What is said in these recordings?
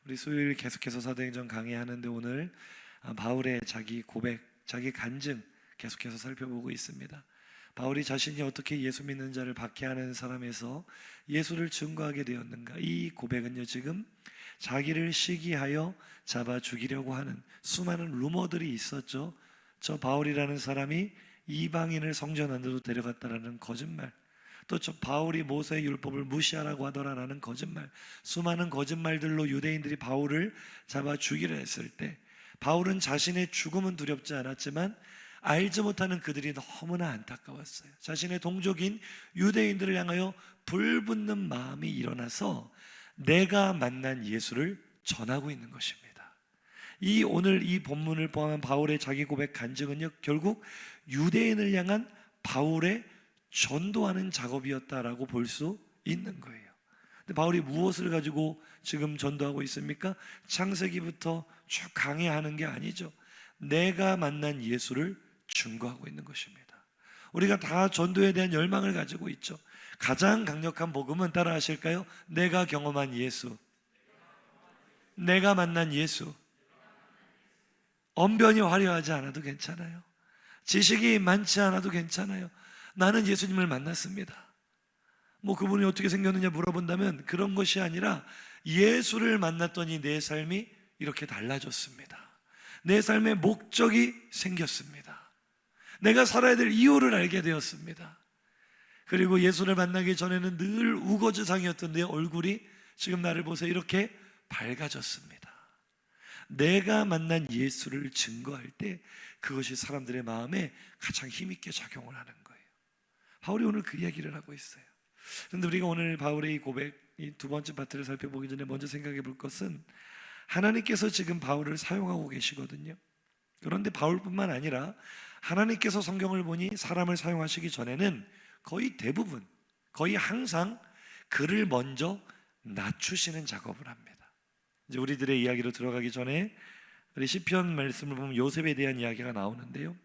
우리 수요일 계속해서 사도행전 강의하는데 오늘 바울의 자기 고백, 자기 간증 계속해서 살펴보고 있습니다. 바울이 자신이 어떻게 예수 믿는 자를 박해하는 사람에서 예수를 증거하게 되었는가, 이 고백은요, 지금 자기를 시기하여 잡아 죽이려고 하는 수많은 루머들이 있었죠. 저 바울이라는 사람이 이방인을 성전 안으로 데려갔다라는 거짓말, 또 저 바울이 모세의 율법을 무시하라고 하더라라는 거짓말, 수많은 거짓말들로 유대인들이 바울을 잡아 죽이려 했을 때 바울은 자신의 죽음은 두렵지 않았지만 알지 못하는 그들이 너무나 안타까웠어요. 자신의 동족인 유대인들을 향하여 불붙는 마음이 일어나서 내가 만난 예수를 전하고 있는 것입니다. 오늘 이 본문을 포함한 바울의 자기 고백 간증은요, 결국 유대인을 향한 바울의 전도하는 작업이었다라고 볼 수 있는 거예요. 근데 바울이 무엇을 가지고 지금 전도하고 있습니까? 창세기부터 쭉 강해하는 게 아니죠. 내가 만난 예수를 증거하고 있는 것입니다. 우리가 다 전도에 대한 열망을 가지고 있죠. 가장 강력한 복음은 따라 하실까요? 내가 경험한 예수, 내가 만난 예수. 언변이 화려하지 않아도 괜찮아요. 지식이 많지 않아도 괜찮아요. 나는 예수님을 만났습니다. 그분이 어떻게 생겼느냐 물어본다면 그런 것이 아니라 예수를 만났더니 내 삶이 이렇게 달라졌습니다. 내 삶의 목적이 생겼습니다. 내가 살아야 될 이유를 알게 되었습니다. 그리고 예수를 만나기 전에는 늘 우거지상이었던 내 얼굴이 지금 나를 보세요, 이렇게 밝아졌습니다. 내가 만난 예수를 증거할 때 그것이 사람들의 마음에 가장 힘있게 작용을 하는 거예요. 바울이 오늘 그 이야기를 하고 있어요. 그런데 우리가 오늘 바울의 이 고백, 이 두 번째 파트를 살펴보기 전에 먼저 생각해 볼 것은 하나님께서 지금 바울을 사용하고 계시거든요. 그런데 바울뿐만 아니라 하나님께서 성경을 보니 사람을 사용하시기 전에는 거의 대부분, 거의 항상 그를 먼저 낮추시는 작업을 합니다. 이제 우리들의 이야기로 들어가기 전에 우리 시편 말씀을 보면 요셉에 대한 이야기가 나오는데요,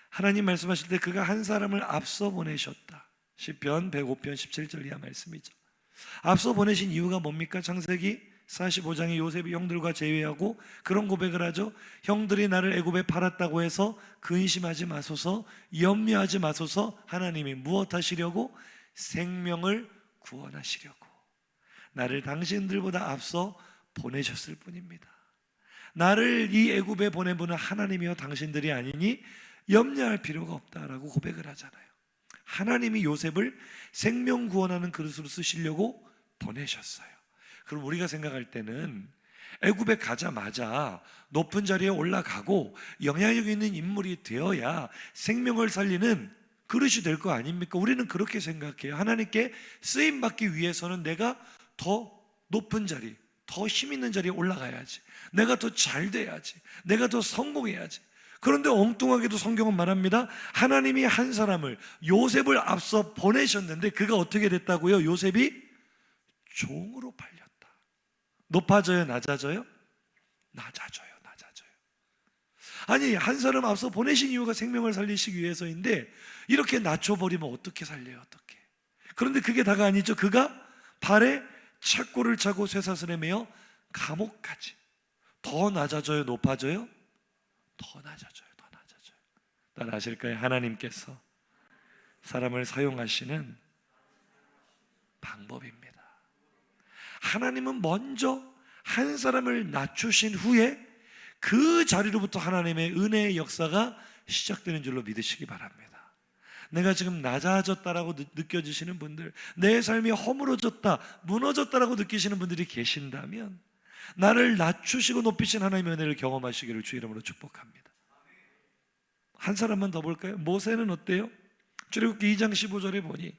하나님 말씀하실 때 그가 한 사람을 앞서 보내셨다. 시편 105편 17절 이하 말씀이죠. 앞서 보내신 이유가 뭡니까? 창세기 45장에 요셉이 형들과 제외하고 그런 고백을 하죠. 형들이 나를 애굽에 팔았다고 해서 근심하지 마소서, 염려하지 마소서. 하나님이 무엇 하시려고? 생명을 구원하시려고 나를 당신들보다 앞서 보내셨을 뿐입니다. 나를 이 애굽에 보낸 분은 하나님이요 당신들이 아니니 염려할 필요가 없다라고 고백을 하잖아요. 하나님이 요셉을 생명 구원하는 그릇으로 쓰시려고 보내셨어요. 그럼 우리가 생각할 때는 애굽에 가자마자 높은 자리에 올라가고 영향력 있는 인물이 되어야 생명을 살리는 그릇이 될 거 아닙니까? 우리는 그렇게 생각해요. 하나님께 쓰임받기 위해서는 내가 더 높은 자리, 더 힘 있는 자리에 올라가야지, 내가 더 잘 돼야지, 내가 더 성공해야지. 그런데 엉뚱하게도 성경은 말합니다. 하나님이 한 사람을, 요셉을 앞서 보내셨는데 그가 어떻게 됐다고요? 요셉이 종으로 팔렸다. 높아져요, 낮아져요? 낮아져요. 아니, 한 사람 앞서 보내신 이유가 생명을 살리시기 위해서인데 이렇게 낮춰버리면 어떻게 살려요? 어떻게? 그런데 그게 다가 아니죠. 그가 발에 착고를 차고 쇠사슬에 매어 감옥까지. 더 낮아져요, 높아져요? 더 낮아져요. 따라 아실까요? 하나님께서 사람을 사용하시는 방법입니다. 하나님은 먼저 한 사람을 낮추신 후에 그 자리로부터 하나님의 은혜의 역사가 시작되는 줄로 믿으시기 바랍니다. 내가 지금 낮아졌다라고 느껴지시는 분들, 내 삶이 허물어졌다, 무너졌다라고 느끼시는 분들이 계신다면 나를 낮추시고 높이신 하나님의 은혜를 경험하시기를 주 이름으로 축복합니다. 한 사람만 더 볼까요? 모세는 어때요? 출애굽기 2장 15절에 보니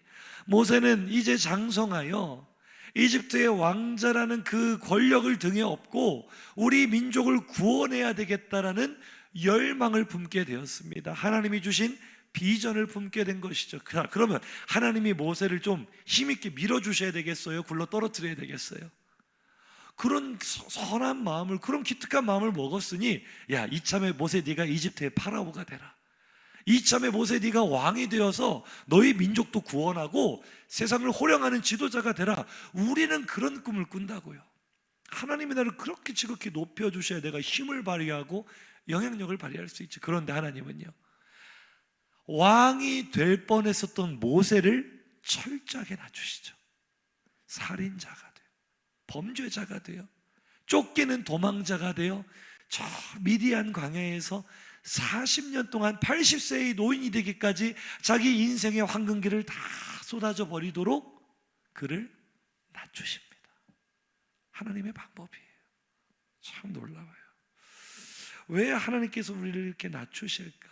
모세는 이제 장성하여 이집트의 왕자라는 그 권력을 등에 업고 우리 민족을 구원해야 되겠다라는 열망을 품게 되었습니다. 하나님이 주신 비전을 품게 된 것이죠. 그러면 하나님이 모세를 좀 힘있게 밀어주셔야 되겠어요? 굴러 떨어뜨려야 되겠어요? 그런 선한 마음을, 그런 기특한 마음을 먹었으니, 야, 이참에 모세 네가 이집트의 파라오가 되라. 이참에 모세 네가 왕이 되어서 너희 민족도 구원하고 세상을 호령하는 지도자가 되라. 우리는 그런 꿈을 꾼다고요. 하나님이 나를 그렇게 지극히 높여주셔야 내가 힘을 발휘하고 영향력을 발휘할 수 있지. 그런데 하나님은요, 왕이 될 뻔했었던 모세를 철저하게 낮추시죠. 살인자가 돼요. 범죄자가 돼요. 쫓기는 도망자가 돼요. 저 미디안 광야에서 40년 동안 80세의 노인이 되기까지 자기 인생의 황금기를 다 쏟아져 버리도록 그를 낮추십니다. 하나님의 방법이에요. 참 놀라워요. 왜 하나님께서 우리를 이렇게 낮추실까?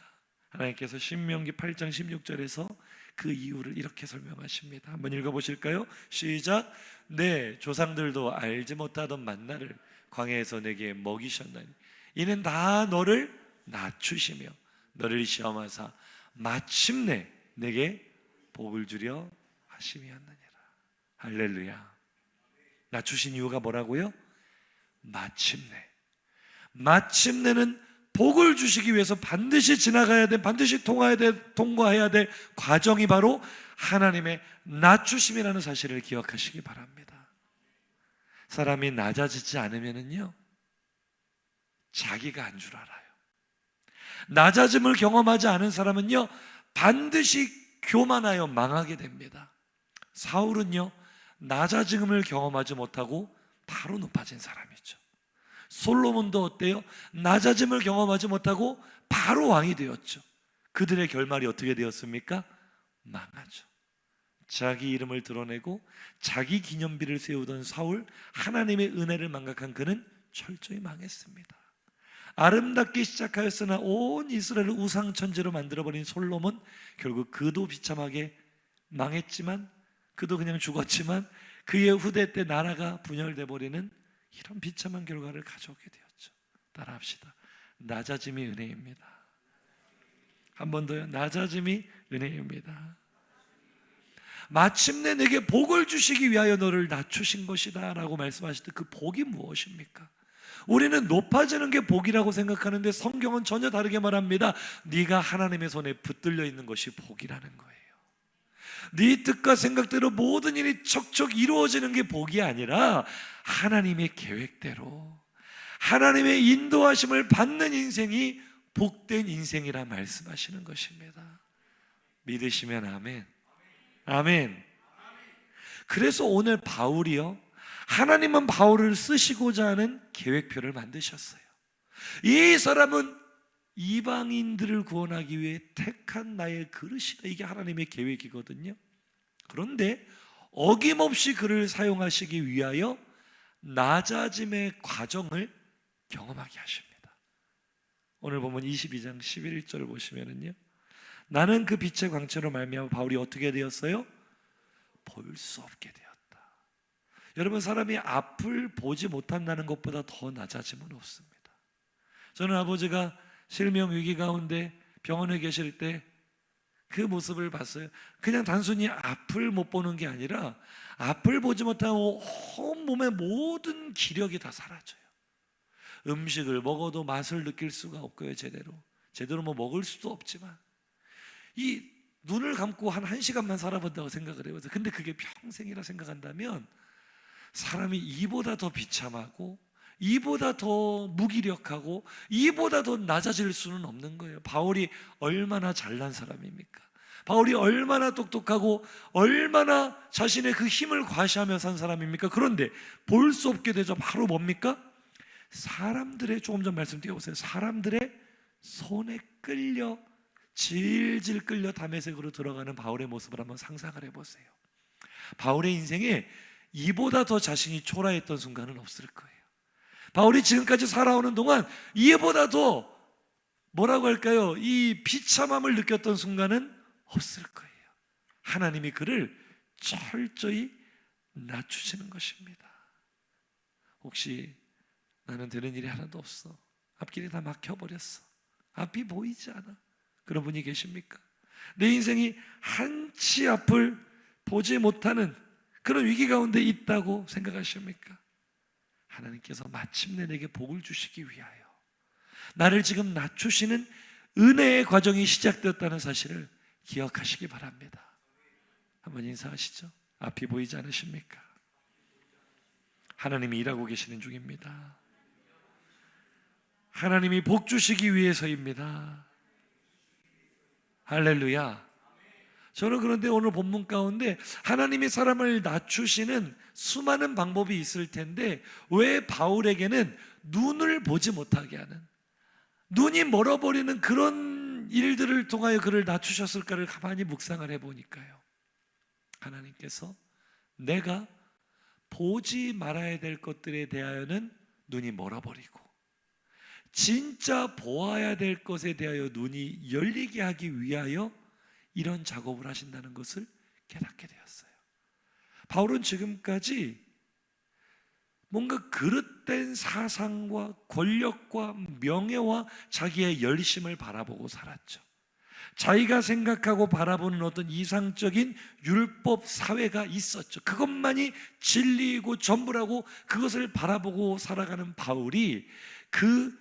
하나님께서 신명기 8장 16절에서 그 이유를 이렇게 설명하십니다. 한번 읽어보실까요? 시작. 내 조상들도 알지 못하던 만나를 광야에서 내게 먹이셨나니 이는 다 너를 낮추시며 너를 시험하사 마침내 내게 복을 주려 하심이었느니라. 할렐루야. 낮추신 이유가 뭐라고요? 마침내는 복을 주시기 위해서 반드시 지나가야 돼, 반드시 통과해야 될 과정이 바로 하나님의 낮추심이라는 사실을 기억하시기 바랍니다. 사람이 낮아지지 않으면요, 자기가 안 줄 알아요. 낮아짐을 경험하지 않은 사람은요, 반드시 교만하여 망하게 됩니다. 사울은요, 낮아짐을 경험하지 못하고 바로 높아진 사람이죠. 솔로몬도 어때요? 낮아짐을 경험하지 못하고 바로 왕이 되었죠. 그들의 결말이 어떻게 되었습니까? 망하죠. 자기 이름을 드러내고 자기 기념비를 세우던 사울, 하나님의 은혜를 망각한 그는 철저히 망했습니다. 아름답게 시작하였으나 온 이스라엘을 우상천지로 만들어버린 솔로몬, 결국 그도 비참하게 망했지만, 그도 그냥 죽었지만 그의 후대 때 나라가 분열돼 버리는 이런 비참한 결과를 가져오게 되었죠. 따라합시다. 낮아짐이 은혜입니다. 한 번 더요. 낮아짐이 은혜입니다. 마침내 내게 복을 주시기 위하여 너를 낮추신 것이다 라고 말씀하실 때 그 복이 무엇입니까? 우리는 높아지는 게 복이라고 생각하는데 성경은 전혀 다르게 말합니다. 네가 하나님의 손에 붙들려 있는 것이 복이라는 거예요. 네 뜻과 생각대로 모든 일이 척척 이루어지는 게 복이 아니라 하나님의 계획대로 하나님의 인도하심을 받는 인생이 복된 인생이라 말씀하시는 것입니다. 믿으시면 아멘. 아멘. 그래서 오늘 바울이요, 하나님은 바울을 쓰시고자 하는 계획표를 만드셨어요. 이 사람은 이방인들을 구원하기 위해 택한 나의 그릇이다. 이게 하나님의 계획이거든요. 그런데 어김없이 그를 사용하시기 위하여 낮아짐의 과정을 경험하게 하십니다. 오늘 보면 22장 11절 보시면은요, 나는 그 빛의 광채로 말미암아 바울이 어떻게 되었어요? 볼 수 없게 되었다. 여러분, 사람이 앞을 보지 못한다는 것보다 더 낮아짐은 없습니다. 저는 아버지가 실명 위기 가운데 병원에 계실 때 그 모습을 봤어요. 그냥 단순히 앞을 못 보는 게 아니라 앞을 보지 못하고 온몸의 모든 기력이 다 사라져요. 음식을 먹어도 맛을 느낄 수가 없고요. 제대로 뭐 먹을 수도 없지만 이 눈을 감고 한 1시간만 살아본다고 생각을 해요. 근데 그게 평생이라 생각한다면 사람이 이보다 더 비참하고 이보다 더 무기력하고 이보다 더 낮아질 수는 없는 거예요. 바울이 얼마나 잘난 사람입니까? 바울이 얼마나 똑똑하고 얼마나 자신의 그 힘을 과시하며 산 사람입니까? 그런데 볼 수 없게 되죠. 바로 뭡니까? 사람들의, 조금 전 말씀드려보세요. 사람들의 손에 끌려 질질 끌려 다메섹으로 들어가는 바울의 모습을 한번 상상을 해보세요. 바울의 인생에 이보다 더 자신이 초라했던 순간은 없을 거예요. 바울이 지금까지 살아오는 동안 이보다 더 뭐라고 할까요? 이 비참함을 느꼈던 순간은 없을 거예요. 하나님이 그를 철저히 낮추시는 것입니다. 혹시 나는 되는 일이 하나도 없어, 앞길이 다 막혀버렸어, 앞이 보이지 않아, 그런 분이 계십니까? 내 인생이 한치 앞을 보지 못하는 그런 위기 가운데 있다고 생각하십니까? 하나님께서 마침내 내게 복을 주시기 위하여 나를 지금 낮추시는 은혜의 과정이 시작되었다는 사실을 기억하시기 바랍니다. 한번 인사하시죠. 앞이 보이지 않으십니까? 하나님이 일하고 계시는 중입니다. 하나님이 복 주시기 위해서입니다. 할렐루야. 저는 그런데 오늘 본문 가운데 하나님이 사람을 낮추시는 수많은 방법이 있을 텐데 왜 바울에게는 눈을 보지 못하게 하는, 눈이 멀어버리는 그런 일들을 통하여 그를 낮추셨을까를 가만히 묵상을 해보니까요, 하나님께서 내가 보지 말아야 될 것들에 대하여는 눈이 멀어버리고 진짜 보아야 될 것에 대하여 눈이 열리게 하기 위하여 이런 작업을 하신다는 것을 깨닫게 되었어요. 바울은 지금까지 뭔가 그릇된 사상과 권력과 명예와 자기의 열심을 바라보고 살았죠. 자기가 생각하고 바라보는 어떤 이상적인 율법 사회가 있었죠. 그것만이 진리이고 전부라고 그것을 바라보고 살아가는 바울이 그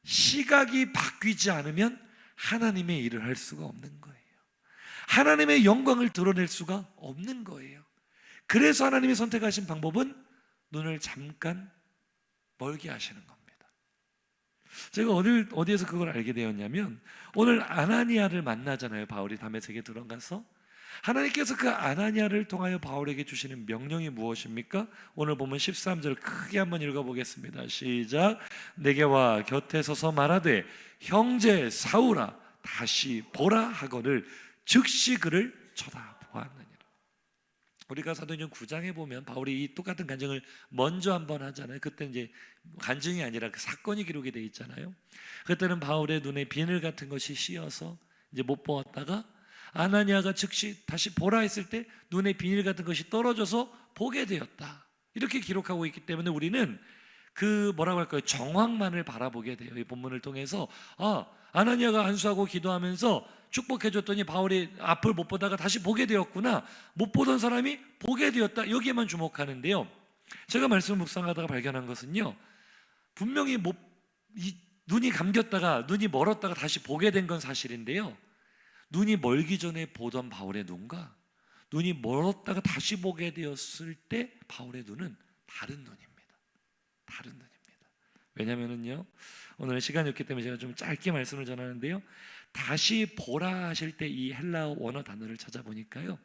시각이 바뀌지 않으면 하나님의 일을 할 수가 없는 거예요. 하나님의 영광을 드러낼 수가 없는 거예요. 그래서 하나님이 선택하신 방법은 눈을 잠깐 멀게 하시는 겁니다. 제가 어디에서 그걸 알게 되었냐면, 오늘 아나니아를 만나잖아요. 바울이 다메섹에 들어가서 하나님께서 그 아나니아를 통하여 바울에게 주시는 명령이 무엇입니까? 오늘 보면 13절 크게 한번 읽어보겠습니다. 시작. 내게 와 곁에 서서 말하되 형제 사울아 다시 보라 하거늘 즉시 그를 쳐다보았느니라. 우리가 사도행전 9장에 보면 바울이 이 똑같은 간증을 먼저 한번 하잖아요. 그때 이제 간증이 아니라 그 사건이 기록이 되어 있잖아요. 그때는 바울의 눈에 비늘 같은 것이 씌어서 이제 못 보았다가 아나니아가 즉시 다시 보라 했을 때 눈에 비닐 같은 것이 떨어져서 보게 되었다. 이렇게 기록하고 있기 때문에 우리는 그 뭐라고 할까요? 정황만을 바라보게 돼요. 이 본문을 통해서 아나니아가 안수하고 기도하면서 축복해 줬더니 바울이 앞을 못 보다가 다시 보게 되었구나, 못 보던 사람이 보게 되었다, 여기에만 주목하는데요, 제가 말씀을 묵상하다가 발견한 것은요, 분명히 눈이 감겼다가 눈이 멀었다가 다시 보게 된 건 사실인데요, 눈이 멀기 전에 보던 바울의 눈과 눈이 멀었다가 다시 보게 되었을 때 바울의 눈은 다른 눈입니다. 다른 눈입니다. 왜냐면은요, 오늘 시간이 없기 때문에 제가 좀 짧게 말씀을 전하는데요, 다시 보라 하실 때 이 헬라어 원어 단어를 찾아보니까요,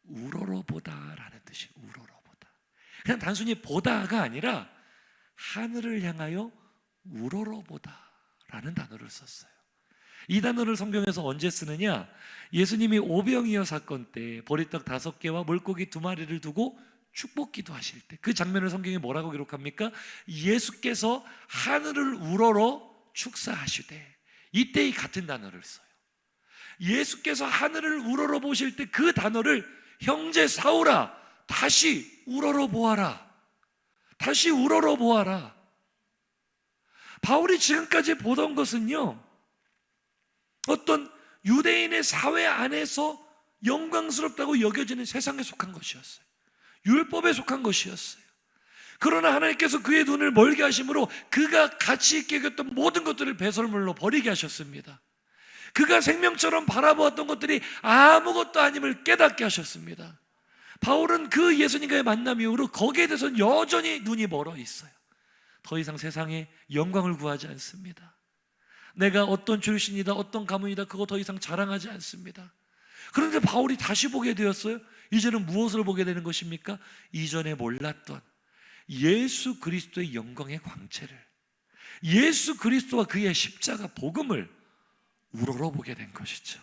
우러러보다라는 뜻이 우러러보다. 그냥 단순히 보다가 아니라 하늘을 향하여 우러러보다라는 단어를 썼어요. 이 단어를 성경에서 언제 쓰느냐? 예수님이 오병이어 사건 때 보리떡 5개와 물고기 2마리를 두고 축복 기도하실 때 그 장면을 성경에 뭐라고 기록합니까? 예수께서 하늘을 우러러 축사하시되, 이때 이 같은 단어를 써요. 예수께서 하늘을 우러러 보실 때 그 단어를 형제 사울아 다시 우러러 보아라, 다시 우러러 보아라. 바울이 지금까지 보던 것은요, 어떤 유대인의 사회 안에서 영광스럽다고 여겨지는 세상에 속한 것이었어요. 율법에 속한 것이었어요. 그러나 하나님께서 그의 눈을 멀게 하심으로 그가 가치 있게 여겼던 모든 것들을 배설물로 버리게 하셨습니다. 그가 생명처럼 바라보았던 것들이 아무것도 아님을 깨닫게 하셨습니다. 바울은 그 예수님과의 만남 이후로 거기에 대해서는 여전히 눈이 멀어 있어요. 더 이상 세상에 영광을 구하지 않습니다. 내가 어떤 출신이다, 어떤 가문이다, 그거 더 이상 자랑하지 않습니다. 그런데 바울이 다시 보게 되었어요. 이제는 무엇을 보게 되는 것입니까? 이전에 몰랐던 예수 그리스도의 영광의 광채를, 예수 그리스도와 그의 십자가 복음을 우러러보게 된 것이죠.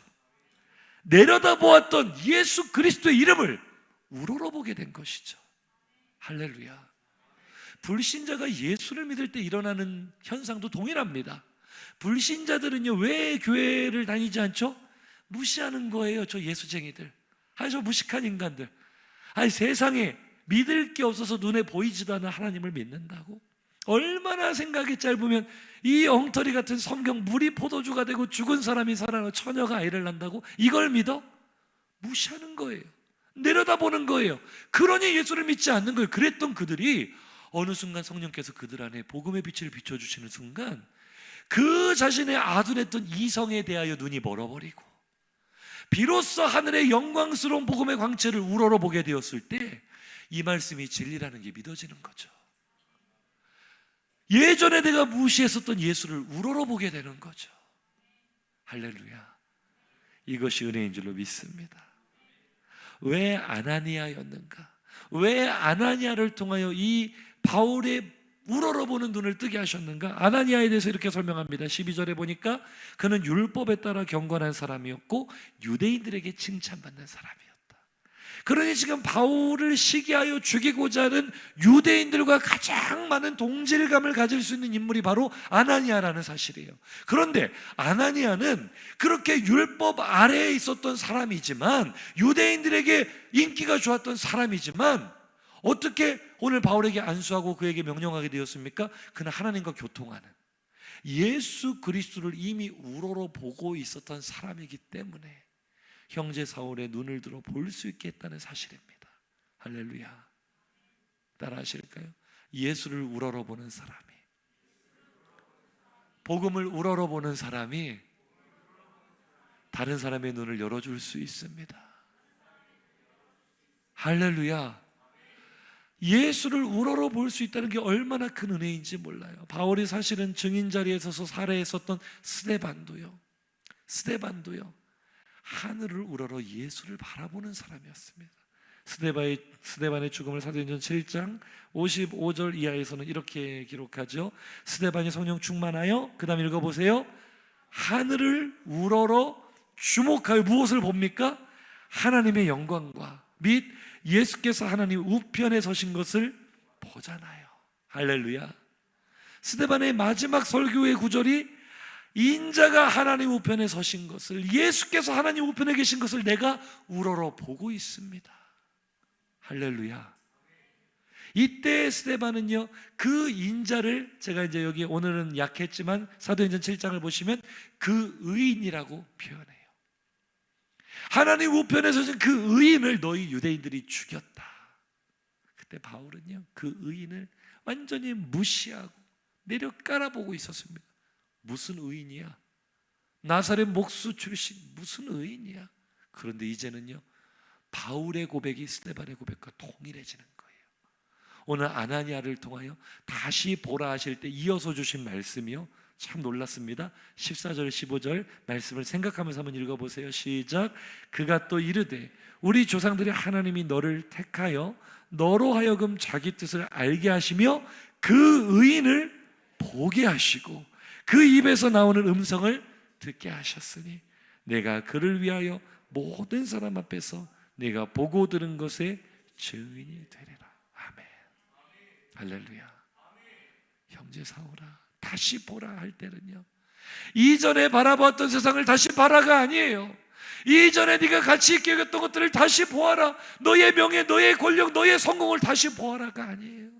내려다보았던 예수 그리스도의 이름을 우러러보게 된 것이죠. 할렐루야. 불신자가 예수를 믿을 때 일어나는 현상도 동일합니다. 불신자들은요, 왜 교회를 다니지 않죠? 무시하는 거예요. 저 예수쟁이들, 저 무식한 인간들, 세상에 믿을 게 없어서 눈에 보이지도 않는 하나님을 믿는다고? 얼마나 생각이 짧으면 이 엉터리 같은 성경, 물이 포도주가 되고 죽은 사람이 살아나 처녀가 아이를 낳는다고? 이걸 믿어? 무시하는 거예요. 내려다보는 거예요. 그러니 예수를 믿지 않는 거예요. 그랬던 그들이 어느 순간 성령께서 그들 안에 복음의 빛을 비춰주시는 순간 그 자신의 아둔했던 이성에 대하여 눈이 멀어버리고 비로소 하늘의 영광스러운 복음의 광채를 우러러보게 되었을 때 이 말씀이 진리라는 게 믿어지는 거죠. 예전에 내가 무시했었던 예수를 우러러보게 되는 거죠. 할렐루야. 이것이 은혜인 줄로 믿습니다. 왜 아나니아였는가? 왜 아나니아를 통하여 이 바울의 우러러보는 눈을 뜨게 하셨는가? 아나니아에 대해서 이렇게 설명합니다. 12절에 보니까 그는 율법에 따라 경건한 사람이었고 유대인들에게 칭찬받는 사람이었다. 그러니 지금 바울을 시기하여 죽이고자 하는 유대인들과 가장 많은 동질감을 가질 수 있는 인물이 바로 아나니아라는 사실이에요. 그런데 아나니아는 그렇게 율법 아래에 있었던 사람이지만, 유대인들에게 인기가 좋았던 사람이지만, 어떻게 오늘 바울에게 안수하고 그에게 명령하게 되었습니까? 그는 하나님과 교통하는, 예수 그리스도를 이미 우러러보고 있었던 사람이기 때문에 형제 사울의 눈을 들어 볼 수 있게 했다는 사실입니다. 할렐루야. 따라 하실까요? 예수를 우러러보는 사람이, 복음을 우러러보는 사람이 다른 사람의 눈을 열어줄 수 있습니다. 할렐루야. 예수를 우러러볼 수 있다는 게 얼마나 큰 은혜인지 몰라요. 바울이 사실은 증인 자리에 서서 살해했었던 스데반도요, 하늘을 우러러 예수를 바라보는 사람이었습니다. 스데반의 죽음을 사도행전 7장 55절 이하에서는 이렇게 기록하죠. 스데반이 성령 충만하여, 그 다음 읽어보세요. 하늘을 우러러 주목하여 무엇을 봅니까? 하나님의 영광과 및 예수께서 하나님 우편에 서신 것을 보잖아요. 할렐루야. 스데반의 마지막 설교의 구절이 인자가 하나님 우편에 서신 것을, 예수께서 하나님 우편에 계신 것을 내가 우러러 보고 있습니다. 할렐루야. 이때 스데반은요, 그 인자를, 제가 이제 여기 오늘은 약했지만 사도행전 7장을 보시면 그 의인이라고 표현해요. 하나님 우편에 서신 그 의인을 너희 유대인들이 죽였다. 그때 바울은요, 그 의인을 완전히 무시하고 내려 깔아보고 있었습니다. 무슨 의인이야? 나사렛 목수 출신 무슨 의인이야? 그런데 이제는요, 바울의 고백이 스데반의 고백과 동일해지는 거예요. 오늘 아나니아를 통하여 다시 보라 하실 때 이어서 주신 말씀이요, 참 놀랐습니다. 14절 15절 말씀을 생각하면서 한번 읽어보세요. 시작. 그가 또 이르되 우리 조상들이 하나님이 너를 택하여 너로 하여금 자기 뜻을 알게 하시며 그 의인을 보게 하시고 그 입에서 나오는 음성을 듣게 하셨으니 내가 그를 위하여 모든 사람 앞에서 내가 보고 들은 것의 증인이 되리라. 아멘. 할렐루야. 형제 사울아, 다시 보라 할 때는요, 이전에 바라보았던 세상을 다시 봐라가 아니에요. 이전에 네가 가치 있게 여겼던 것들을 다시 보아라. 너의 명예, 너의 권력, 너의 성공을 다시 보아라가 아니에요.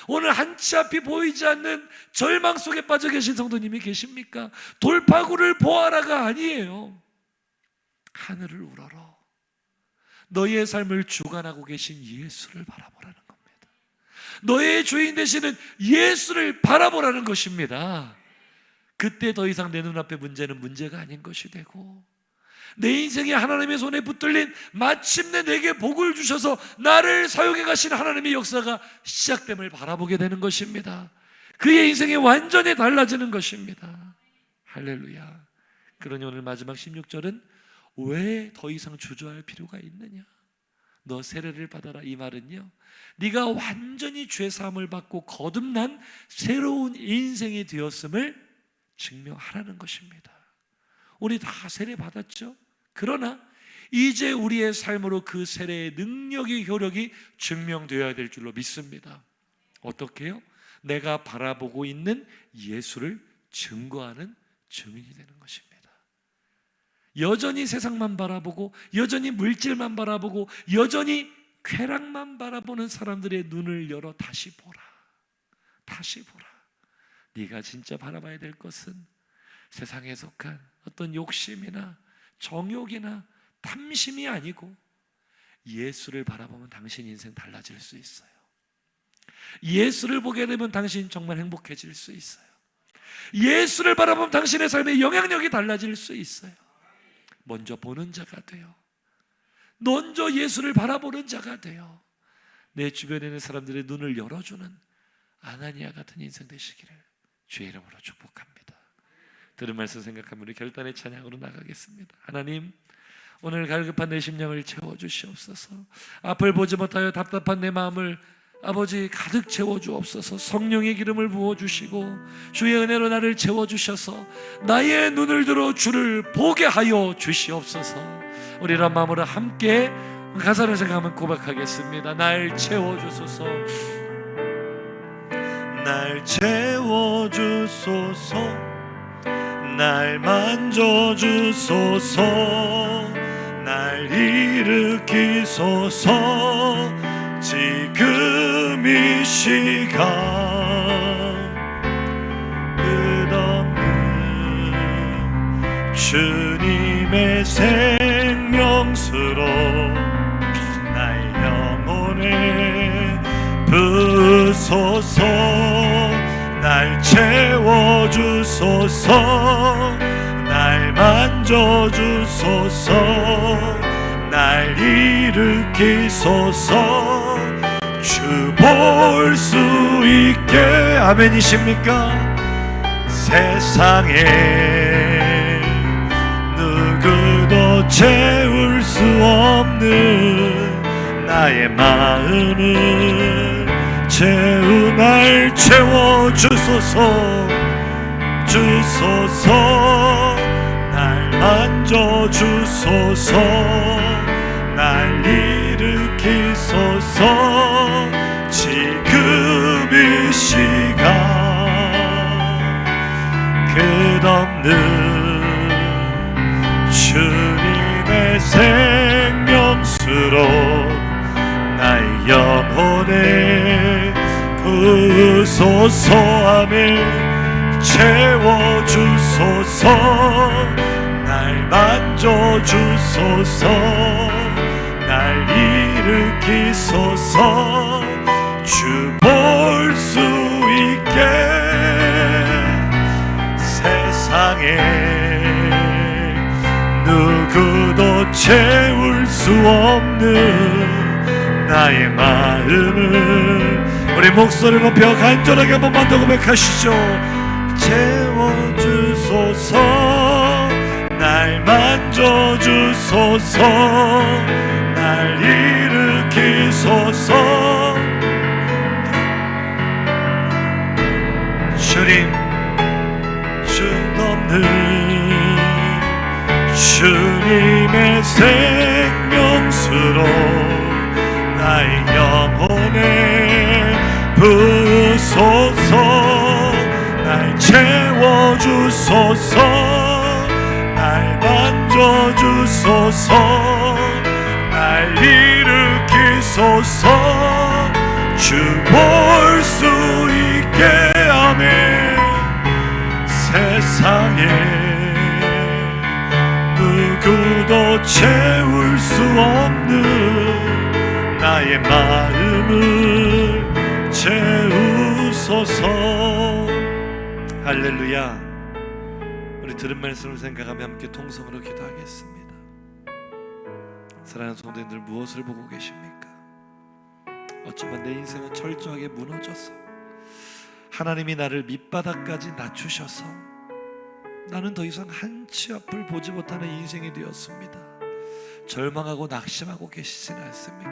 오늘 한치 앞이 보이지 않는 절망 속에 빠져 계신 성도님이 계십니까? 돌파구를 보아라가 아니에요. 하늘을 우러러 너의 삶을 주관하고 계신 예수를 바라보라는 겁니다. 너의 주인 되시는 예수를 바라보라는 것입니다. 그때 더 이상 내 눈앞에 문제는 문제가 아닌 것이 되고, 내 인생이 하나님의 손에 붙들린 마침내 내게 복을 주셔서 나를 사용해 가신 하나님의 역사가 시작됨을 바라보게 되는 것입니다. 그의 인생이 완전히 달라지는 것입니다. 할렐루야. 그러니 오늘 마지막 16절은 왜 더 이상 주저할 필요가 있느냐? 너 세례를 받아라. 이 말은요, 네가 완전히 죄사함을 받고 거듭난 새로운 인생이 되었음을 증명하라는 것입니다. 우리 다 세례 받았죠? 그러나 이제 우리의 삶으로 그 세례의 능력이, 효력이 증명되어야 될 줄로 믿습니다. 어떻게요? 내가 바라보고 있는 예수를 증거하는 증인이 되는 것입니다. 여전히 세상만 바라보고, 여전히 물질만 바라보고, 여전히 쾌락만 바라보는 사람들의 눈을 열어 다시 보라. 다시 보라. 네가 진짜 바라봐야 될 것은 세상에 속한 어떤 욕심이나 정욕이나 탐심이 아니고 예수를 바라보면 당신 인생 달라질 수 있어요. 예수를 보게 되면 당신 정말 행복해질 수 있어요. 예수를 바라보면 당신의 삶의 영향력이 달라질 수 있어요. 먼저 보는 자가 돼요. 먼저 예수를 바라보는 자가 돼요. 내 주변에 있는 사람들의 눈을 열어주는 아나니아 같은 인생 되시기를 주의 이름으로 축복합니다. 들은 말씀 생각하면 우리 결단의 찬양으로 나가겠습니다. 하나님, 오늘 갈급한 내 심령을 채워주시옵소서. 앞을 보지 못하여 답답한 내 마음을 아버지 가득 채워주옵소서. 성령의 기름을 부어주시고 주의 은혜로 나를 채워주셔서 나의 눈을 들어 주를 보게 하여 주시옵소서. 우리 이런 마음으로 함께 가사를 생각하면 고백하겠습니다. 날 채워주소서. 날 채워주소서. 날 만져주소서. 날 일으키소서. 지금 이 시간 끝없는 주님의 생명수로 나의 영혼에 부소서. 날 채워주소서. 날 만져주소서. 날 일으키소서. 주 볼 수 있게. 아멘이십니까? 세상에 누구도 채울 수 없는 나의 마음을 날 채워주소서. 주소서. 날 만져주소서. 날 일으키소서. 지금 이 시간 끝없는 주님의 생명수로 나의 영혼에 부소서. 아멘. 채워주소서. 날 만져주소서. 날 일으키소서. 주 볼 수 있게. 세상에 누구도 채울 수 없는 나의 마음을 우리 목소리 높여 간절하게 한번 더 고백하시죠. 채워주소서. 날 만져주소서. 날 일으키소서. 주님, 주 없는 주님의 생명수로 나의 영혼에 부소서. 날 채워주소서. 날 만져주소서. 날 일으키소서. 주 볼 수 있게. 아멘. 세상에 누구도 채울 수 없는 나의 마음을 채우소서. 할렐루야. 우리 들은 말씀을 생각하며 함께 통성으로 기도하겠습니다. 사랑하는 성도님들, 무엇을 보고 계십니까? 어쩌면 내 인생은 철저하게 무너져서 하나님이 나를 밑바닥까지 낮추셔서 나는 더 이상 한치 앞을 보지 못하는 인생이 되었습니다. 절망하고 낙심하고 계시지는 않습니까?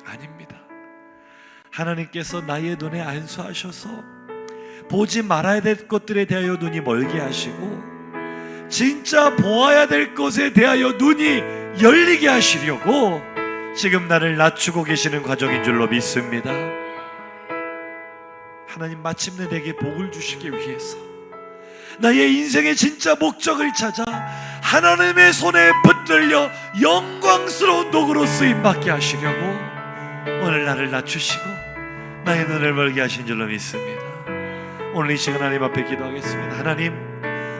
아닙니다. 하나님께서 나의 눈에 안수하셔서 보지 말아야 될 것들에 대하여 눈이 멀게 하시고 진짜 보아야 될 것에 대하여 눈이 열리게 하시려고 지금 나를 낮추고 계시는 과정인 줄로 믿습니다. 하나님 마침내 내게 복을 주시기 위해서 나의 인생의 진짜 목적을 찾아 하나님의 손에 붙들려 영광스러운 도구로 쓰임받게 하시려고 오늘 나를 낮추시고 나의 눈을 멀게 하신 줄로 믿습니다. 오늘 이 시간 하나님 앞에 기도하겠습니다. 하나님,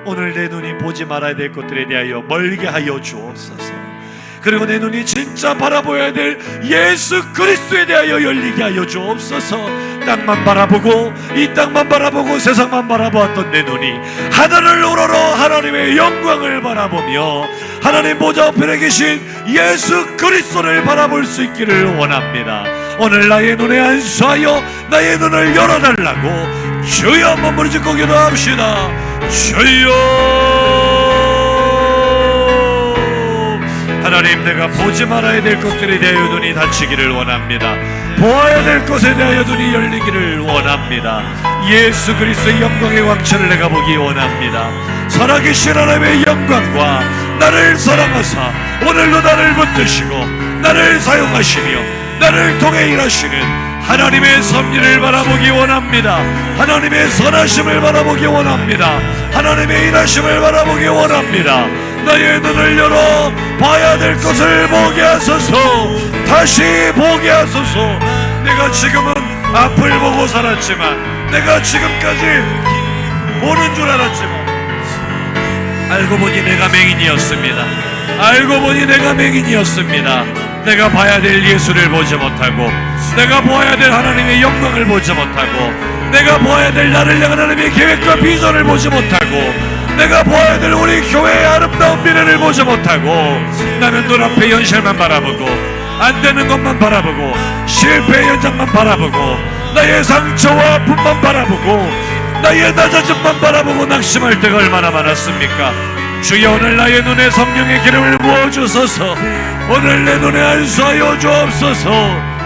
오늘 내 눈이 보지 말아야 될 것들에 대하여 멀게 하여 주옵소서. 그리고 내 눈이 진짜 바라보아야 될 예수 그리스도에 대하여 열리게 하여 주옵소서. 땅만 바라보고 이 땅만 바라보고 세상만 바라보았던 내 눈이 하늘을 우러러 하나님의 영광을 바라보며 하나님 보좌 우편에 계신 예수 그리스도를 바라볼 수 있기를 원합니다. 오늘 나의 눈에 안수하여 나의 눈을 열어달라고 주여 한번 부르짖고 기도합시다. 주여. 하나님, 내가 보지 말아야 될 것들에 대하여 눈이 닫히기를 원합니다. 보아야 될 것에 대하여 눈이 열리기를 원합니다. 예수 그리스도의 영광의 왕처를 내가 보기 원합니다. 살아계신 하나님의 영광과 나를 사랑하사 오늘도 나를 붙드시고 나를 사용하시며 나를 통해 일하시는 하나님의 섭리를 바라보기 원합니다. 하나님의 선하심을 바라보기 원합니다. 하나님의 일하심을 바라보기 원합니다. 나의 눈을 열어 봐야 될 것을 보게 하소서. 다시 보게 하소서. 내가 지금은 앞을 보고 살았지만, 내가 지금까지 보는 줄 알았지만, 알고 보니 내가 맹인이었습니다. 알고 보니 내가 맹인이었습니다. 내가 봐야 될 예수를 보지 못하고, 내가 보아야 될 하나님의 영광을 보지 못하고, 내가 보아야 될 나를 향한 하나님의 계획과 비전을 보지 못하고, 내가 보아야 될 우리 교회의 아름다운 미래를 보지 못하고, 나는 눈앞의 현실만 바라보고, 안 되는 것만 바라보고, 실패의 현장만 바라보고, 나의 상처와 아픔만 바라보고, 나의 낮아짐만 바라보고 낙심할 때가 얼마나 많았습니까? 주여, 오늘 나의 눈에 성령의 기름을 부어주소서. 오늘 내 눈에 안수하여 주옵소서.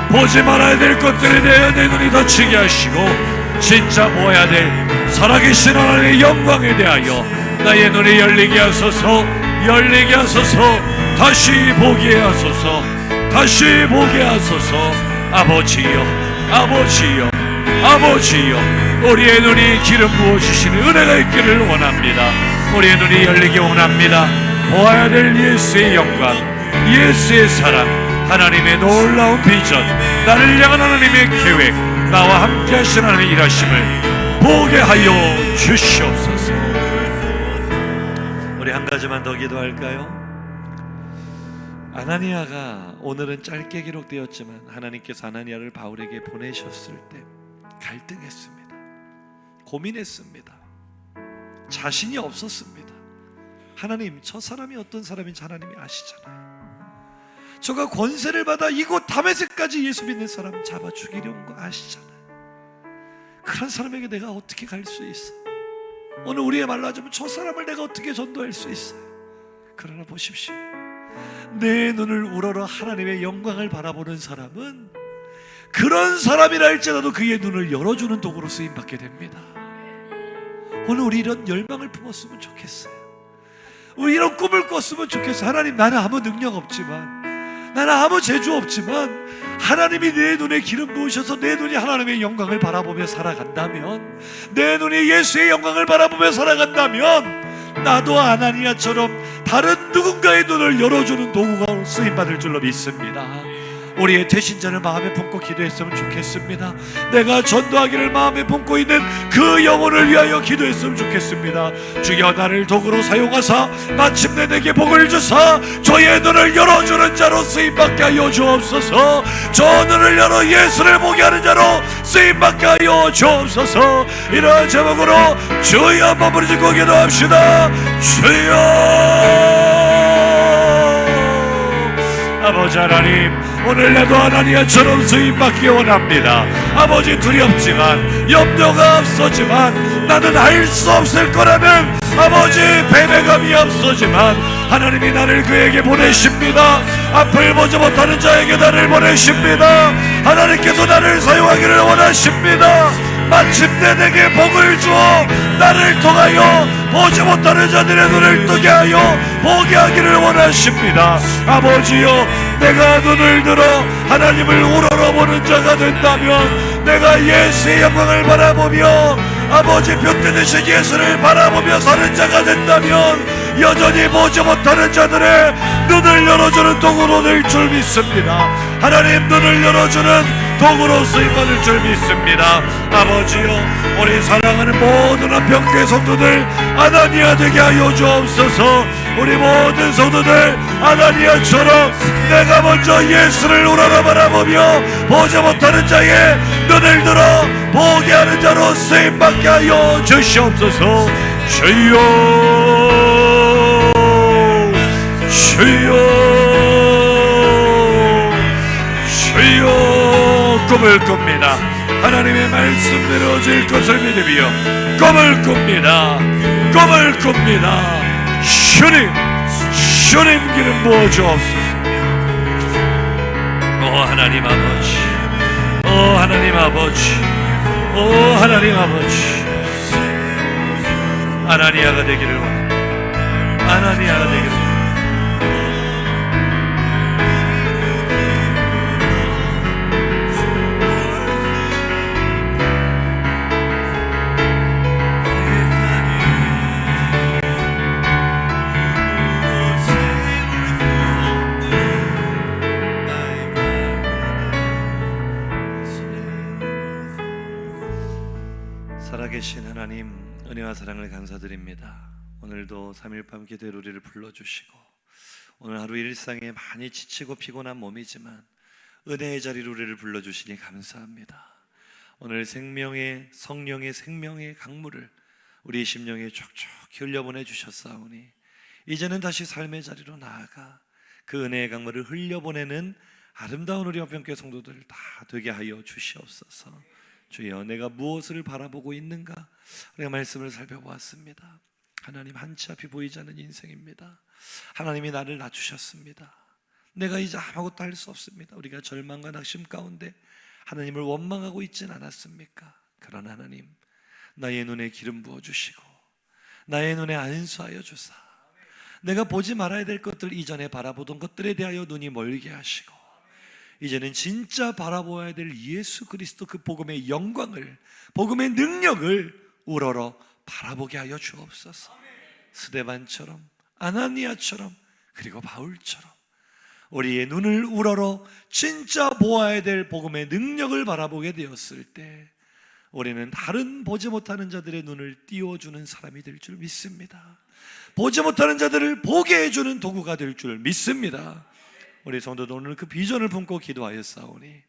보지 말아야 될 것들에 대해 내 눈이 닫히게 하시고, 진짜 보아야 될 살아계신 하나님의 영광에 대하여 나의 눈이 열리게 하소서. 열리게 하소서. 다시 보게 하소서. 다시 보게 하소서. 아버지여, 아버지여, 아버지여, 우리의 눈이 기름 부어주시는 은혜가 있기를 원합니다. 우리의 눈이 열리기 원합니다. 보아야 될 예수의 영광, 예수의 사랑, 하나님의 놀라운 비전, 나를 향한 하나님의 계획, 나와 함께 하신 하나님의 일하심을 보게 하여 주시옵소서. 우리 한 가지만 더 기도할까요? 아나니아가 오늘은 짧게 기록되었지만 하나님께서 아나니아를 바울에게 보내셨을 때 갈등했습니다. 고민했습니다. 자신이 없었습니다. 하나님, 저 사람이 어떤 사람인지 하나님이 아시잖아요. 저가 권세를 받아 이곳 다메섹까지 예수 믿는 사람 잡아 죽이려 온 거 아시잖아요. 그런 사람에게 내가 어떻게 갈 수 있어? 오늘 우리의 말로 하자면 저 사람을 내가 어떻게 전도할 수 있어요? 그러나 보십시오, 내 눈을 우러러 하나님의 영광을 바라보는 사람은 그런 사람이라 할지라도 그의 눈을 열어주는 도구로 쓰임받게 됩니다. 오늘 우리 이런 열망을 품었으면 좋겠어요. 우리 이런 꿈을 꿨으면 좋겠어요. 하나님, 나는 아무 능력 없지만, 나는 아무 재주 없지만 하나님이 내 눈에 기름 부으셔서 내 눈이 하나님의 영광을 바라보며 살아간다면, 내 눈이 예수의 영광을 바라보며 살아간다면 나도 아나니아처럼 다른 누군가의 눈을 열어주는 도구가 쓰임받을 줄로 믿습니다. 우리의 대신자를 마음에 품고 기도했으면 좋겠습니다. 내가 전도하기를 마음에 품고 있는 그 영혼을 위하여 기도했으면 좋겠습니다. 주여, 나를 도구로 사용하사 마침내 내게 복을 주사 저의 눈을 열어주는 자로 쓰임받게 하여 주옵소서. 저 눈을 열어 예수를 보게 하는 자로 쓰임받게 하여 주옵소서. 이러한 제목으로 주여 한번 부르짖고 기도합시다. 주여. 아버지 하나님, 오늘 나도 아나니아처럼 쓰임받기 원합니다. 아버지, 두렵지만, 염려가 앞서지만, 나는 할 수 없을 거라는 아버지 배배감이 앞서지만 하나님이 나를 그에게 보내십니다. 앞을 보지 못하는 자에게 나를 보내십니다. 하나님께서 나를 사용하기를 원하십니다. 마침내 내게 복을 주어 나를 통하여 보지 못하는 자들의 눈을 뜨게 하여 보게 하기를 원하십니다. 아버지여, 내가 눈을 들어 하나님을 우러러보는 자가 된다면, 내가 예수의 영광을 바라보며 아버지 볕대 되신 예수를 바라보며 사는 자가 된다면, 여전히 보지 못하는 자들의 눈을 열어주는 도구로 될 줄 믿습니다. 하나님, 눈을 열어주는 도구로 쓰임받을 줄 믿습니다. 아버지여, 우리 사랑하는 모든 한평교회 성도들 아나니아 되게 하여 주옵소서. 우리 모든 성도들 아나니아처럼 내가 먼저 예수를 우러러 바라보며 보지 못하는 자의 눈을 들어 보게 하는 자로 쓰임받게 하여 주시옵소서. 주여, 주여, 주여, 꿈을 꿉니다. 하나님의 말씀 이루어질 것을 믿으며 꿈을 꿉니다. 꿈을 꿉니다. 주님 기름 부어 주옵소서. 오 하나님 아버지, 오 하나님 아버지, 오 하나님 아버지, 아나니아가 되기를 원합니다. 아나니아가 되기를 원합니다. 살아계신 하나님, 은혜와 사랑을 감사드립니다. 오늘도 3일 밤 기도의 우리를 불러주시고, 오늘 하루 일상에 많이 지치고 피곤한 몸이지만 은혜의 자리로 우리를 불러주시니 감사합니다. 오늘 생명의 성령의 생명의 강물을 우리 심령에 촉촉히 흘려보내 주셨사오니 이제는 다시 삶의 자리로 나아가 그 은혜의 강물을 흘려보내는 아름다운 우리 화평교회 성도들 다 되게 하여 주시옵소서. 주여, 내가 무엇을 바라보고 있는가? 우리가 말씀을 살펴보았습니다. 하나님, 한치 앞이 보이지 않는 인생입니다. 하나님이 나를 낮추셨습니다. 내가 이제 아무것도 할 수 없습니다. 우리가 절망과 낙심 가운데 하나님을 원망하고 있진 않았습니까? 그러나 하나님, 나의 눈에 기름 부어주시고 나의 눈에 안수하여 주사 내가 보지 말아야 될 것들, 이전에 바라보던 것들에 대하여 눈이 멀게 하시고 이제는 진짜 바라보아야 될 예수 그리스도 그 복음의 영광을, 복음의 능력을 우러러 바라보게 하여 주옵소서. 스데반처럼, 아나니아처럼, 그리고 바울처럼 우리의 눈을 우러러 진짜 보아야 될 복음의 능력을 바라보게 되었을 때 우리는 다른 보지 못하는 자들의 눈을 띄워주는 사람이 될 줄 믿습니다. 보지 못하는 자들을 보게 해주는 도구가 될 줄 믿습니다. 우리 성도도 오늘 그 비전을 품고 기도하였사오니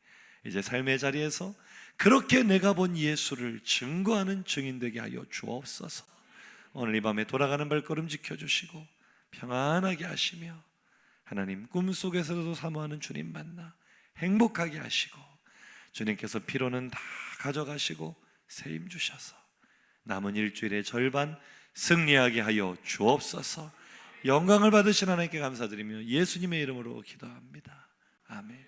이제 삶의 자리에서 그렇게 내가 본 예수를 증거하는 증인 되게 하여 주옵소서. 오늘 이 밤에 돌아가는 발걸음 지켜주시고 평안하게 하시며 하나님 꿈속에서도 사모하는 주님 만나 행복하게 하시고 주님께서 피로는 다 가져가시고 세임 주셔서 남은 일주일의 절반 승리하게 하여 주옵소서. 영광을 받으신 하나님께 감사드리며 예수님의 이름으로 기도합니다. 아멘.